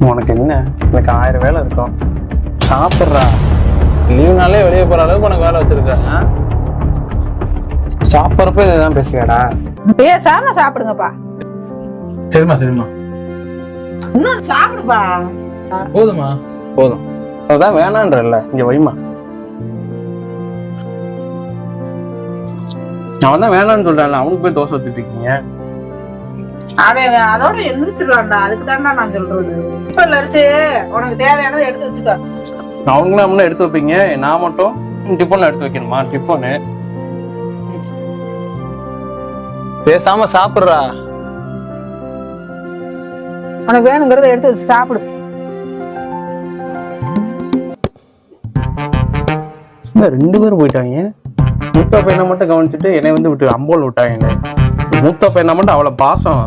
உனக்கு என்ன? எனக்கு 1000 வேலை இருக்கும். சாப்பிட்றா. லீவ்னாலே வெளியே போற அளவுக்கு உனக்கு வேலை வச்சிருக்க. சாப்பிட்றப்ப இதுதான் பேசுவியாடா? பேசாம சாப்பிடுங்கப்பா. சரிம்மா சரிம்மா. இன்னும் சாப்பிடுப்பா. போதுமா? போதும். அதான் வேணான்றல்ல, இங்க வைமா. அவன் தான் வேணான்னு சொல்றான்ல, அவனுக்கு போய் தோசை வச்சுட்டு இருக்கீங்க. அவன் அதோட எந்திரிச்சிருவான்டா, அதுக்கு தான்டா நான் சொல்றது. இப்பல இருந்து உனக்கு தேவையானதை எடுத்து வச்சுக்க. அவங்களும் நம்மளும் எடுத்து வைப்பீங்க, நான் மட்டும் டிஃபன்ல எடுத்து வைக்கணுமா? டிஃபனு பேசாம சாப்பிட்றா. உனக்கு வேணுங்கிறத எடுத்து வச்சு சாப்பிடு. ரெண்டு பேரும் போயிட்டாங்க. மூத்த பையனை மட்டும் கவனிச்சுட்டு என்னை வந்து விட்டு அம்போல் விட்டாங்க. மூத்த பையனை மட்டும் அவ்வளவு பாசம்.